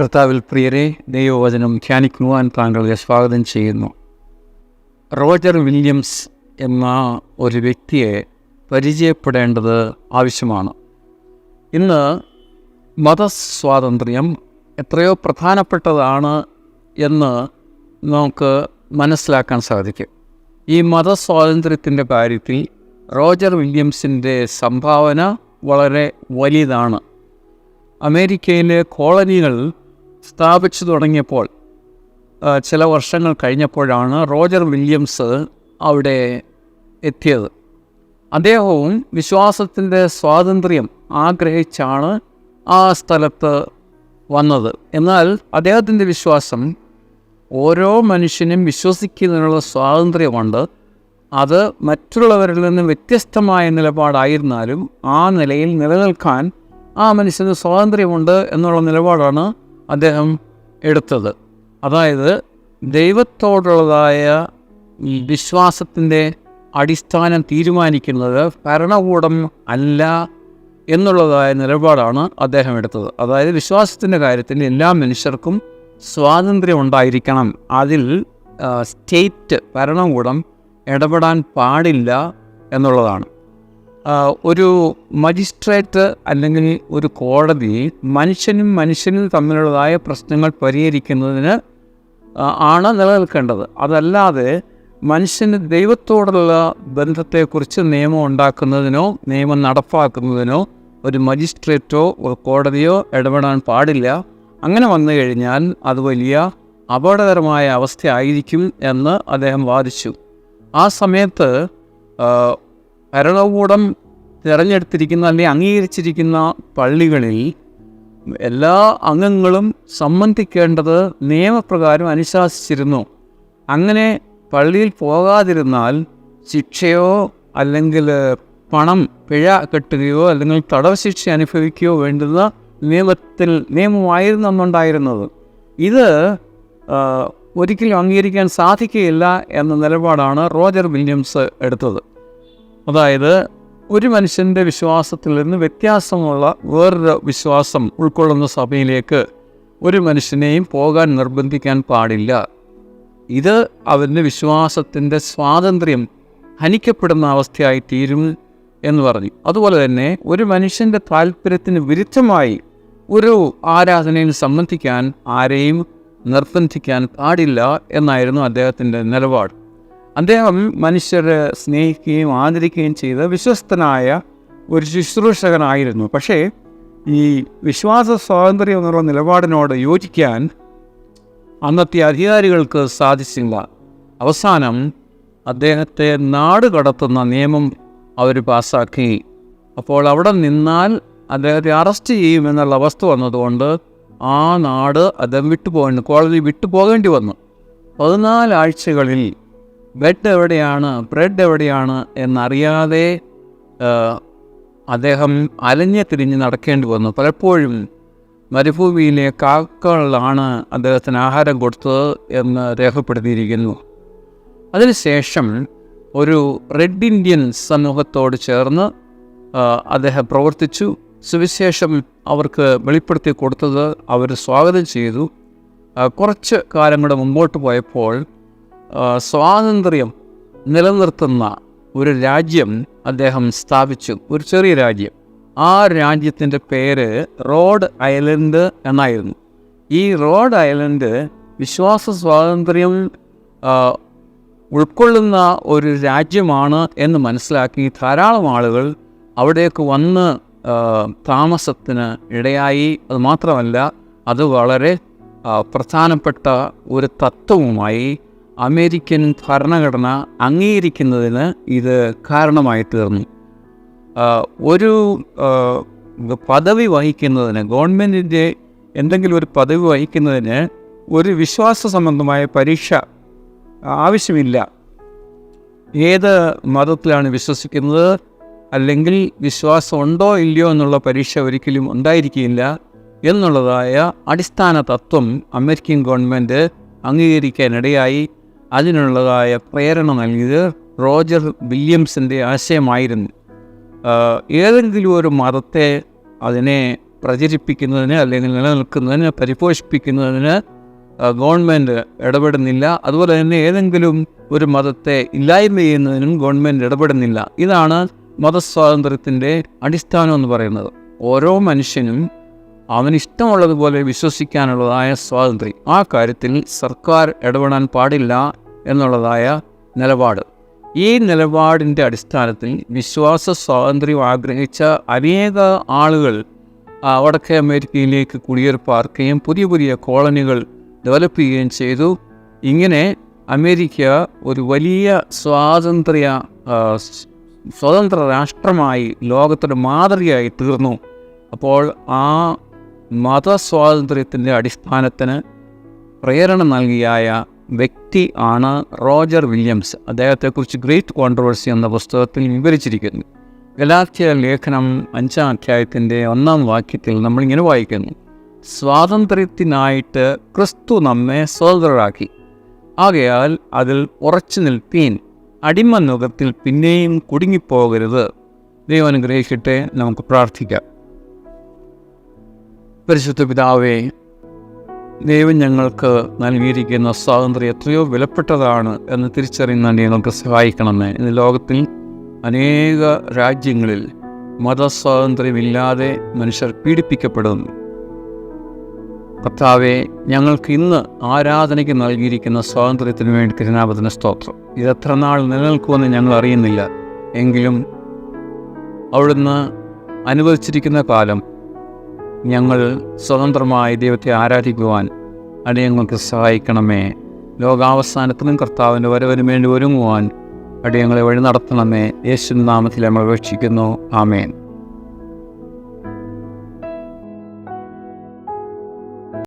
കർത്താവിൽ പ്രിയരെ, ദൈവവചനം ധ്യാനിക്കുവാൻ താങ്കളെ സ്വാഗതം ചെയ്യുന്നു. റോജർ വില്യംസ് എന്ന ഒരു വ്യക്തിയെ പരിചയപ്പെടേണ്ടത് ആവശ്യമാണ്. ഇന്ന് മതസ്വാതന്ത്ര്യം എത്രയോ പ്രധാനപ്പെട്ടതാണ് എന്ന് നമുക്ക് മനസ്സിലാക്കാൻ സാധിക്കും. ഈ മതസ്വാതന്ത്ര്യത്തിൻ്റെ കാര്യത്തിൽ റോജർ വില്യംസിൻ്റെ സംഭാവന വളരെ വലിയതാണ്. അമേരിക്കയിലെ കോളനികൾ സ്ഥാപിച്ചു തുടങ്ങിയപ്പോൾ ചില വർഷങ്ങൾ കഴിഞ്ഞപ്പോഴാണ് റോജർ വില്യംസ് അവിടെ എത്തിയത്. അദ്ദേഹവും വിശ്വാസത്തിൻ്റെ സ്വാതന്ത്ര്യം ആഗ്രഹിച്ചാണ് ആ സ്ഥലത്ത് വന്നത്. എന്നാൽ അദ്ദേഹത്തിൻ്റെ വിശ്വാസം ഓരോ മനുഷ്യനും വിശ്വസിക്കുന്നതിനുള്ള സ്വാതന്ത്ര്യമുണ്ട്. അത് മറ്റുള്ളവരിൽ നിന്ന് വ്യത്യസ്തമായ നിലപാടായിരുന്നാലും ആ നിലയിൽ നിലനിൽക്കാൻ ആ മനുഷ്യന് സ്വാതന്ത്ര്യമുണ്ട് എന്നുള്ള നിലപാടാണ് അദ്ദേഹം എടുത്തത്. അതായത് ദൈവത്തോടുള്ളതായ ഈ വിശ്വാസത്തിൻ്റെ അടിസ്ഥാനം തീരുമാനിക്കുന്നത് ഭരണകൂടം അല്ല എന്നുള്ളതായ നിലപാടാണ് അദ്ദേഹം എടുത്തത്. അതായത് വിശ്വാസത്തിൻ്റെ കാര്യത്തിൽ എല്ലാ മനുഷ്യർക്കും സ്വാതന്ത്ര്യം ഉണ്ടായിരിക്കണം. അതിൽ സ്റ്റേറ്റ് ഭരണകൂടം ഇടപെടാൻ പാടില്ല എന്നുള്ളതാണ്. ഒരു മജിസ്ട്രേറ്റ് അല്ലെങ്കിൽ ഒരു കോടതി മനുഷ്യനും തമ്മിലുള്ളതായ പ്രശ്നങ്ങൾ പരിഹരിക്കുന്നതിന് ആണ് നിലനിൽക്കേണ്ടത്. അതല്ലാതെ മനുഷ്യന് ദൈവത്തോടുള്ള ബന്ധത്തെക്കുറിച്ച് നിയമം ഉണ്ടാക്കുന്നതിനോ നിയമം നടപ്പാക്കുന്നതിനോ ഒരു മജിസ്ട്രേറ്റോ ഒരു കോടതിയോ ഇടപെടാൻ പാടില്ല. അങ്ങനെ വന്നു കഴിഞ്ഞാൽ അത് വലിയ അപകടകരമായ അവസ്ഥയായിരിക്കും എന്ന് അദ്ദേഹം വാദിച്ചു. ആ സമയത്ത് ഭരണകൂടം തിരഞ്ഞെടുത്തിരിക്കുന്ന അല്ലെങ്കിൽ അംഗീകരിച്ചിരിക്കുന്ന പള്ളികളിൽ എല്ലാ അംഗങ്ങളും സംബന്ധിക്കേണ്ടത് നിയമപ്രകാരം അനുശാസിച്ചിരുന്നു. അങ്ങനെ പള്ളിയിൽ പോകാതിരുന്നാൽ ശിക്ഷയോ അല്ലെങ്കിൽ പണം പിഴ കെട്ടുകയോ അല്ലെങ്കിൽ തടവ് ശിക്ഷ അനുഭവിക്കുകയോ വേണ്ടുന്ന നിയമമായിരുന്നു അന്നുണ്ടായിരുന്നത്. ഇത് ഒരിക്കലും അംഗീകരിക്കാൻ സാധിക്കുകയില്ല എന്ന നിലപാടാണ് റോജർ വില്യംസ് എടുത്തത്. അതായത് ഒരു മനുഷ്യൻ്റെ വിശ്വാസത്തിൽ നിന്ന് വ്യത്യാസമുള്ള വേറൊരു വിശ്വാസം ഉൾക്കൊള്ളുന്ന സഭയിലേക്ക് ഒരു മനുഷ്യനെയും പോകാൻ നിർബന്ധിക്കാൻ പാടില്ല. ഇത് അവൻ്റെ വിശ്വാസത്തിൻ്റെ സ്വാതന്ത്ര്യം ഹനിക്കപ്പെടുന്ന അവസ്ഥയായി തീരും എന്ന് പറഞ്ഞു. അതുപോലെ തന്നെ ഒരു മനുഷ്യൻ്റെ താല്പര്യത്തിന് വിരുദ്ധമായി ഒരു ആരാധനയിൽ സംബന്ധിക്കാൻ ആരെയും നിർബന്ധിക്കാൻ പാടില്ല എന്നായിരുന്നു അദ്ദേഹത്തിൻ്റെ നിലപാട്. അദ്ദേഹം മനുഷ്യരെ സ്നേഹിക്കുകയും ആദരിക്കുകയും ചെയ്ത വിശ്വസ്തനായ ഒരു ശുശ്രൂഷകനായിരുന്നു. പക്ഷേ ഈ വിശ്വാസ സ്വാതന്ത്ര്യം എന്നുള്ള നിലപാടിനോട് യോജിക്കാൻ അന്നത്തെ അധികാരികൾക്ക് സാധിച്ചില്ല. അവസാനം അദ്ദേഹത്തെ നാട് കടത്തുന്ന നിയമം അവർ പാസ്സാക്കി. അപ്പോൾ അവിടെ നിന്നാൽ അദ്ദേഹത്തെ അറസ്റ്റ് ചെയ്യുമെന്നുള്ള അവസ്ഥ വന്നതുകൊണ്ട് ആ നാട് അദ്ദേഹം കോളനി വിട്ടുപോകേണ്ടി വന്നു. 14 ആഴ്ചകളിൽ ബ്രെഡ് എവിടെയാണ് എന്നറിയാതെ അദ്ദേഹം അലഞ്ഞു തിരിഞ്ഞ് നടക്കേണ്ടി വന്നു. പലപ്പോഴും മരുഭൂമിയിലെ കാക്കകളാണ് അദ്ദേഹത്തിന് ആഹാരം കൊടുത്തത് എന്ന് രേഖപ്പെടുത്തിയിരിക്കുന്നു. അതിനുശേഷം ഒരു റെഡ് ഇന്ത്യൻ സമൂഹത്തോട് ചേർന്ന് അദ്ദേഹം പ്രവർത്തിച്ചു. സുവിശേഷം അവർക്ക് വെളിപ്പെടുത്തി കൊടുത്തത് അവർ സ്വാഗതം ചെയ്തു. കുറച്ച് കാലം കൂടെ മുമ്പോട്ട് പോയപ്പോൾ സ്വാതന്ത്ര്യം നിലനിർത്തുന്ന ഒരു രാജ്യം അദ്ദേഹം സ്ഥാപിച്ചു, ഒരു ചെറിയ രാജ്യം. ആ രാജ്യത്തിൻ്റെ പേര് റോഡ് ഐലൻഡ് എന്നായിരുന്നു. ഈ റോഡ് ഐലൻഡ് വിശ്വാസ സ്വാതന്ത്ര്യം ഉൾക്കൊള്ളുന്ന ഒരു രാജ്യമാണ് എന്ന് മനസ്സിലാക്കി ധാരാളം ആളുകൾ അവിടേക്ക് വന്ന് താമസത്തിന് ഇടയായി. അതുമാത്രമല്ല, അത് വളരെ പ്രധാനപ്പെട്ട ഒരു തത്വവുമായി അമേരിക്കൻ ഭരണഘടന അംഗീകരിക്കുന്നതിന് ഇത് കാരണമായി തീർന്നു. ഒരു പദവി വഹിക്കുന്നതിന്, ഗവൺമെൻറ്റിൻ്റെ എന്തെങ്കിലും ഒരു പദവി വഹിക്കുന്നതിന് ഒരു വിശ്വാസ സംബന്ധമായ പരീക്ഷ ആവശ്യമില്ല. ഏത് മതത്തിലാണ് വിശ്വസിക്കുന്നത് അല്ലെങ്കിൽ വിശ്വാസമുണ്ടോ ഇല്ലയോ എന്നുള്ള പരീക്ഷ ഒരിക്കലും ഉണ്ടായിരിക്കില്ല എന്നുള്ളതായ അടിസ്ഥാന തത്വം അമേരിക്കൻ ഗവൺമെൻറ് അംഗീകരിക്കാനിടയായി. അതിനുള്ളതായ പ്രേരണ നൽകിയത് റോജർ വില്യംസിൻ്റെ ആശയമായിരുന്നു. ഏതെങ്കിലും ഒരു മതത്തെ അതിനെ പ്രചരിപ്പിക്കുന്നതിന് അല്ലെങ്കിൽ നിലനിൽക്കുന്നതിന് പരിപോഷിപ്പിക്കുന്നതിന് ഗവൺമെൻറ് ഇടപെടുന്നില്ല. അതുപോലെ തന്നെ ഏതെങ്കിലും ഒരു മതത്തെ ഇല്ലായ്മ ചെയ്യുന്നതിനും ഗവൺമെൻറ് ഇടപെടുന്നില്ല. ഇതാണ് മതസ്വാതന്ത്ര്യത്തിൻ്റെ അടിസ്ഥാനം എന്ന് പറയുന്നത്. ഓരോ മനുഷ്യനും അവനിഷ്ടമുള്ളതുപോലെ വിശ്വസിക്കാനുള്ളതായ സ്വാതന്ത്ര്യം, ആ കാര്യത്തിൽ സർക്കാർ ഇടപെടാൻ പാടില്ല എന്നുള്ളതായ നിലപാട്. ഈ നിലപാടിൻ്റെ അടിസ്ഥാനത്തിൽ വിശ്വാസ സ്വാതന്ത്ര്യം ആഗ്രഹിച്ച അനേക ആളുകൾ വടക്കേ അമേരിക്കയിലേക്ക് കുടിയേറിപ്പാർക്കുകയും പുതിയ പുതിയ കോളനികൾ ഡെവലപ്പ് ചെയ്യുകയും ചെയ്തു. ഇങ്ങനെ അമേരിക്ക ഒരു വലിയ സ്വതന്ത്ര രാഷ്ട്രമായി ലോകത്തൊരു മാതൃകയായി തീർന്നു. അപ്പോൾ ആ മതസ്വാതന്ത്ര്യത്തിൻ്റെ അടിസ്ഥാനത്തിന് പ്രേരണ നൽകിയായ വ്യക്തി ആണ് റോജർ വില്യംസ്. അദ്ദേഹത്തെക്കുറിച്ച് ഗ്രേറ്റ് കോൺട്രവേഴ്സി എന്ന പുസ്തകത്തിൽ വിവരിച്ചിരിക്കുന്നു. ഗലാത്യ ലേഖനം 5-ാം അധ്യായത്തിൻ്റെ 1-ാം വാക്യത്തിൽ നമ്മളിങ്ങനെ വായിക്കുന്നു: സ്വാതന്ത്ര്യത്തിനായിട്ട് ക്രിസ്തു നമ്മെ സ്വതന്ത്രരാക്കി, ആകയാൽ അതിൽ ഉറച്ചു നിൽപ്പീൻ, അടിമ നുഖത്തിൽ പിന്നെയും കുടുങ്ങിപ്പോകരുത്. ദൈവം അനുഗ്രഹിക്കട്ടെ. നമുക്ക് പ്രാർത്ഥിക്കാം. പരിശുദ്ധ പിതാവേ, ദൈവം ഞങ്ങൾക്ക് നൽകിയിരിക്കുന്ന സ്വാതന്ത്ര്യം എത്രയോ വിലപ്പെട്ടതാണ് എന്ന് തിരിച്ചറിയുന്ന ഞങ്ങൾക്ക് സഹായിക്കണമേ. ഇന്ന് ലോകത്തിൽ അനേക രാജ്യങ്ങളിൽ മതസ്വാതന്ത്ര്യമില്ലാതെ മനുഷ്യർ പീഡിപ്പിക്കപ്പെടുന്നു. കർത്താവേ, ഞങ്ങൾക്ക് ഇന്ന് ആരാധനയ്ക്ക് നൽകിയിരിക്കുന്ന സ്വാതന്ത്ര്യത്തിന് വേണ്ടി തിരുനാമത്തിന് സ്തോത്രം. ഇതെത്ര നാൾ നിലനിൽക്കുമെന്ന് ഞങ്ങൾ അറിയുന്നില്ല. എങ്കിലും അവിടുന്ന് അനുവദിച്ചിരിക്കുന്ന കാലം ഞങ്ങൾ സ്വതന്ത്രമായി ദൈവത്തെ ആരാധിക്കുവാൻ അടിയങ്ങൾക്ക് സഹായിക്കണമേ. ലോകാവസാനത്തിനും കർത്താവിൻ്റെ വരവിന് വേണ്ടി ഒരുങ്ങുവാൻ അടിയങ്ങളെ വഴി നടത്തണമേ. യേശുവിൻ നാമത്തിൽ നമ്മൾ അപേക്ഷിക്കുന്നു. ആമേൻ.